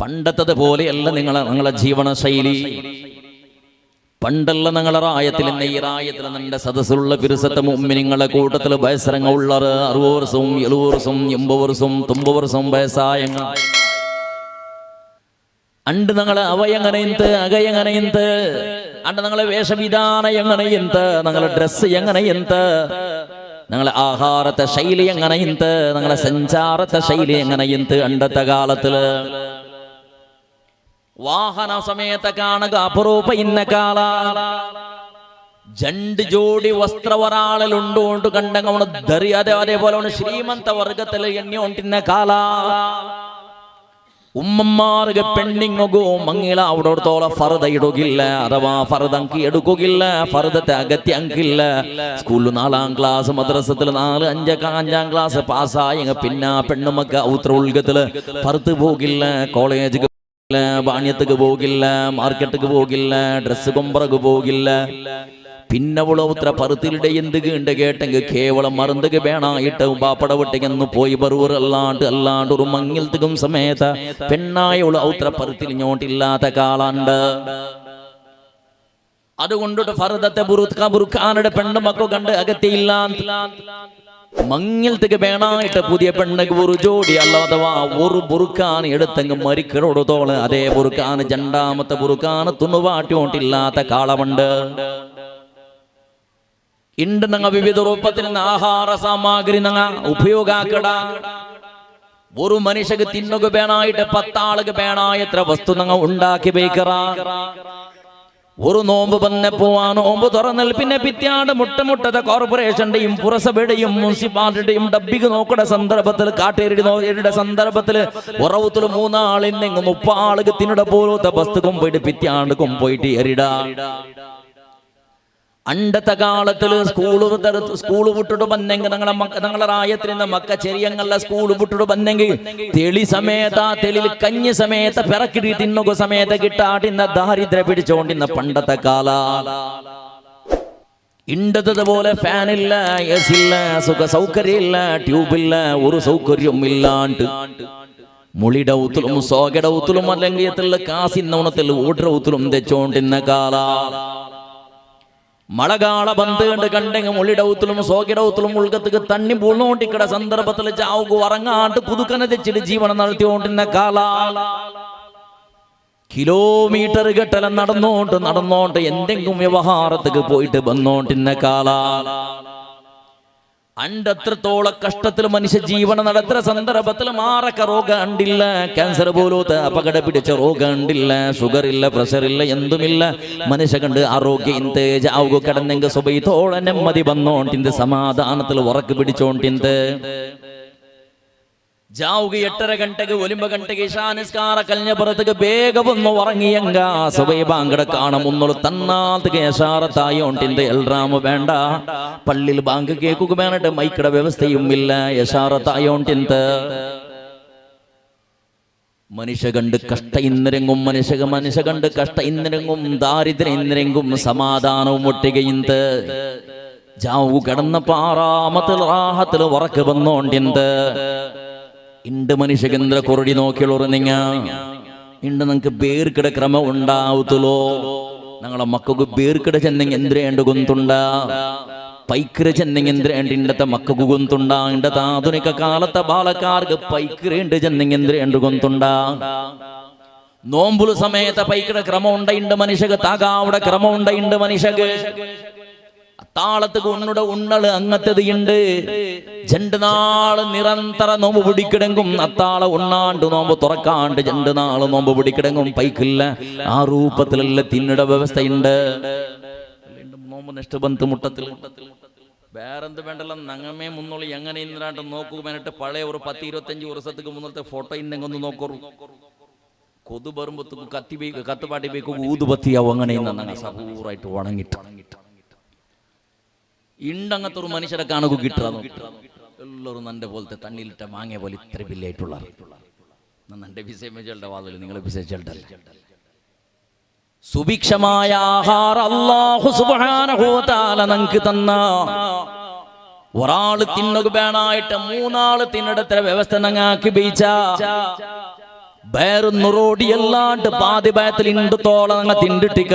പണ്ടത്തത് പോലെയല്ല നിങ്ങളെ ജീവന ശൈലി. പണ്ടല്ല നിങ്ങളെ റായത്തിൽ ഈ റായത്തിൽ നിന്റെ സദസ്സുള്ള പിരുസത്തെ മുമ്മിനിങ്ങളെ കൂട്ടത്തിൽ വയസ്സരങ്ങ ഉള്ളറ് 60 വർഷവും 70 വർഷവും 80 വർഷവും 90 വർഷവും വയസ്സായങ്ങ അണ്ട് ഞങ്ങളെ അവയെങ്ങനെയുണ്ട് അകയെങ്ങനെയുണ്ട് അണ്ട് ഞങ്ങളെ വേഷവിധാന എങ്ങനെയുണ്ട് ഞങ്ങളെ ഡ്രസ്സ് എങ്ങനെയുണ്ട് ഞങ്ങളെ ആഹാരത്തെ ശൈലി എങ്ങനെയുണ്ട് ഞങ്ങളെ സഞ്ചാരത്തെ ശൈലി എങ്ങനെയുണ്ട് അണ്ടത്തെ കാലത്തില് വാഹന സമയത്ത് കാണുക അപരൂപ ഇന്ന കാല 2 ജോഡി വസ്ത്ര ഒരാളിലുണ്ടോണ്ട് കണ്ടങ്ങ ധരിയാതെ അതേപോലെ ശ്രീമന്ത വർഗത്തിൽ എണ്ണിയോണ്ടിന്ന കാല ഉമ്മമാർക്ക് പെണ്ണിങ്ങോ മങ്ങില അവിടത്തോളം ഫർദ ഇടുകില്ല അഥവാ ഫർദ് അങ്കി എടുക്കുകയില്ല ഫർദത്തെ അകത്തി അങ്കില്ല സ്കൂളിൽ 4ാം ക്ലാസ് മദ്രസത്തിൽ 4-5 ക്ലാസ് പാസ്സായ പിന്നെ പെണ്ണുമക്ക ഔത്ര ഉൾഗത്തില് ഫർദ് പോകില്ല കോളേജ് ബാണ്യത്തുക്ക് പോകില്ല മാർക്കറ്റുക്ക് പോകില്ല ഡ്രസ്സ് കൊമ്പറക്ക് പോകില്ല പിന്നെ ഉത്ര പറുത്തിലിടെ എന്തുണ്ട് കേട്ടെങ്കിൽ കേവലം മരുந்துക്ക് വേണായിട്ട് ബാപ്പട വിട്ടെന്ന് പോയി ബറൂറല്ലാണ്ട് ഒരു മങ്ങിലത്തുക്കും സമയത്ത് പെണ്ണായ ഔത്ര പറുത്തിലിഞ്ഞോട്ടില്ലാത്ത കാലുണ്ട്. അതുകൊണ്ടിട്ട് ഫർദത്തെ ബുറുക്കാനുടെ പെണ്ണുമക്കൾ കണ്ട് അകത്തിയില്ല മങ്ങിലത്തേക്ക് വേണായിട്ട് പുതിയ പെണ്ണക്ക് ഒരു ജോഡി അല്ലാത്തവാ ഒരു ബുറുക്കാൻ എടുത്തെങ്കിൽ മരിക്കരോടത്തോള് അതേ ബുറുക്കാന് 2ാമത്തെ ബുറുക്കാന് തുണുവാട്ടിയോട്ടില്ലാത്ത കാലമുണ്ട്. ഇണ്ട് ഞങ്ങൾ വിവിധ രൂപത്തിൽ ആഹാര സാമഗ്രി ഞങ്ങൾ ഉപയോഗാക്കട ഒരു മനുഷ്യക്ക് തിന്നുക വേണായിട്ട് 10 ആളുക്ക് വേണായത്ര വസ്തു ഞങ്ങൾ ഉണ്ടാക്കി വെക്കറ. ഒരു നോമ്പ് വന്നപ്പോ ആ നോമ്പ് തുറന്നൽ പിന്നെ പിറ്റാണ്ട് മുട്ടത്തെ കോർപ്പറേഷന്റെയും പുരസഭയുടെയും മുനിസിപ്പാലിറ്റിയുടെയും ഡബ്ബിക്ക് നോക്കുന്ന സന്ദർഭത്തിൽ കാട്ടേരിയുടെ സന്ദർഭത്തിൽ ഉറവത്തിൽ 3 ആളിനെങ്ങും 30 ആളുക്ക് തിന്നിട പോലത്തെ വസ്തുക്കും പോയിട്ട് പിറ്റാണ്ട് കൊമ്പോയിട്ട് എറിടാ. അണ്ടത്തെ കാലത്തില് സ്കൂള് വിട്ടിട്ട് വന്നെങ്കിൽ ഞങ്ങളെ റായത്തിന് മക്ക ചെറിയങ്ങളെ സ്കൂള് വിട്ടിട്ട് വന്നെങ്കിൽ തെളി സമയത്ത് ആ തെളിയിൽ കഞ്ഞി സമയത്ത് പിറക്കിടി തിന്നുക സമയത്ത് കിട്ടാട്ടിന്ന ദാരിദ്ര്യം പിടിച്ചോണ്ടിന്ന പണ്ടത്തെ കാല ഇണ്ടതുപോലെ ഫാനില്ല എസ് ഇല്ല സുഖ സൗകര്യമില്ല ട്യൂബില്ല ഒരു സൗകര്യം ഇല്ലാണ്ട് മുളിടൗത്തിലും സോകടൗത്തിലും അല്ലെങ്കിൽ കാസിന്നോണത്തിൽ ഓടറൗത്തിലും തെച്ചോണ്ടിന്ന കാല മഴകാല ബന്ധുണ്ട് കണ്ടെങ്കിൽ മുള്ളിടൗത്തിലും സോകിടൗത്തിലും ഉൾക്കത്തേക്ക് തണ്ണി പൂർണ്ണോണ്ടിക്കട സന്ദർഭത്തിൽ ചാവുക ഉറങ്ങാണ്ട് പുതുക്കനെ തെച്ചിട്ട് ജീവനം നടത്തിയോണ്ടിരുന്ന കാല കിലോമീറ്റർ കെട്ടലം നടന്നോണ്ട് എന്തെങ്കിലും വ്യവഹാരത്തേക്ക് പോയിട്ട് വന്നോണ്ടിരുന്ന കാല അണ്ടത്രത്തോളം കഷ്ടത്തിൽ മനുഷ്യ ജീവനം നടത്തുന്ന സന്ദർഭത്തിൽ മാറക്ക രോഗം ഉണ്ടില്ല ക്യാൻസർ പോലത്തെ അപകട പിടിച്ച രോഗം ഉണ്ടില്ല ഷുഗർ ഇല്ല പ്രഷർ ഇല്ല എന്തുമില്ല മനുഷ്യ കണ്ട് ആരോഗ്യം ജാവുക കിടന്നെങ്കിൽ സുബൈത്തോളം നെമ്മതി വന്നോണ്ടിന്ത് സമാധാനത്തിൽ ഉറക്ക് പിടിച്ചോണ്ടിന്ത് ജാവുക 8:30 ಗಂಟೆಗೆ 9 ಗಂಟೆಗೆ ഇശാനിസ്കാര കഴിഞ്ഞ പുറത്തേക്ക് വേഗം ഒന്ന് ഉറങ്ങിയങ്ക സുബൈബാങ്കട കാണുമുന്നുള്ള തന്നാൽത്തേക്ക് യശാറത്തായോണ്ടിന്ത് എൽറാമ വേണ്ട പള്ളിയിൽ ബാങ്ക് കേൾക്കുക വേണ്ടിട്ട് മൈക്കട വ്യവസ്ഥയും ഇല്ല യശാറത്തായോണ്ടിന്ത് മനുഷ്യ കണ്ട് കഷ്ട ഇന്നിരങ്ങും മനുഷ്യ കണ്ട് കഷ്ട ഇന്നിരങ്ങും ദാരിദ്ര്യ ഇന്നിരങ്ങും സമാധാനവും ഒട്ടുകയിന്ത് ജാവു കിടന്ന പാറാമത്തിൽ റാഹത്തിൽ ഉറക്ക് വന്നോണ്ടിന്ത് ഇണ്ട് മനുഷ്യകേന്ദ്ര കൊറടി നോക്കിയുള്ളൂ നിങ്ങ ഇണ്ട് നിങ്ങൾക്ക് ബേർക്കിട ക്രമം ഉണ്ടാവത്തുള്ളൂ ഞങ്ങളെ മക്കൾക്ക് ബേർക്കിട ചെന്നെങ്കിൽ എന്തിരേണ്ട ഗൊന്തുണ്ട പൈക്കര ചെന്നെങ്കിൽ എന്തിരേണ്ട ഇണ്ടത്തെ മക്കൾക്ക് ഗൊന്തുണ്ട ഇണ്ടത്തെ ആധുനിക കാലത്തെ ബാലക്കാർക്ക് പൈക്കരേണ്ട ചെന്നെങ്കിൽ എന്തിരേണ്ട ഗൊന്തുണ്ട നോമ്പുല സമയത്ത് പൈക്കട ക്രമം ഉണ്ടായിണ്ട് മനുഷ്യക്ക് താകാവിടെ ക്രമം ഉണ്ടായിണ്ട് മനുഷ്യക്ക് താളത്തുക്ക് ഉണ്ണള് അങ്ങത്തത് ഉണ്ട് 2 നാള് നിരന്തര നോമ്പ് പിടിക്കിടങ്ങും അത്താള ഉണ്ണാണ്ട് നോമ്പ് തുറക്കാണ്ട് 2 നാള് നോമ്പ് പിടിക്കിടങ്ങും പൈക്കില്ല ആ രൂപത്തിലുള്ള തിന്നിട വ്യവസ്ഥയുണ്ട് നോമ്പ് നഷ്ടബന്ധ മുട്ടത്തിൽ വേറെന്ത് വേണ്ടല്ലോ നങ്ങമേ മുന്നോളി എങ്ങനെ ഇന്നാണ്ട് നോക്കുക വേണ്ടിട്ട് പഴയ ഒരു 10-25 വർഷത്തേക്ക് മുന്നത്തെ ഫോട്ടോ ഇന്നെങ്കിൽ ഒന്ന് നോക്കൂ കൊതു വരുമ്പത്തേക്ക് കത്തുപാട്ടി ബേക്ക് ഊതുപത്തിയാവും അങ്ങനെ സപൂറായിട്ട് ഉണങ്ങിട്ട് ഇണ്ടങ്ങത്തെ ഒരു മനുഷ്യരെ കാണുക കിട്ടുക എല്ലാവരും നന്റെ പോലത്തെ തണ്ണിയിലിട്ട മാങ്ങിയ പോലെ ഇത്ര ബില്ലായിട്ടുള്ള നന്റെ വിസേമകളുടെ വാതിൽ നിങ്ങളെ വിസേച്ചല്ല സുഭിക്ഷമായ ആഹാരം അല്ലാഹു സുബ്ഹാനഹു വ തആല നമുക്ക് തന്ന ഒരാള് തിന്നുക വേണായിട്ട് 3 ആള് തിന്നിടത്ര വ്യവസ്ഥ ഞങ്ങാക്കി ബീച്ച ಬೇರು ನುರೋಡಿ ಎಲ್ಲಾಂಟ್ ಪಾದಿ ಬಾಯത്തിൽ ಇಂಡು ತೋಳ ತಿಂಡಿಟ್ಟಿಕ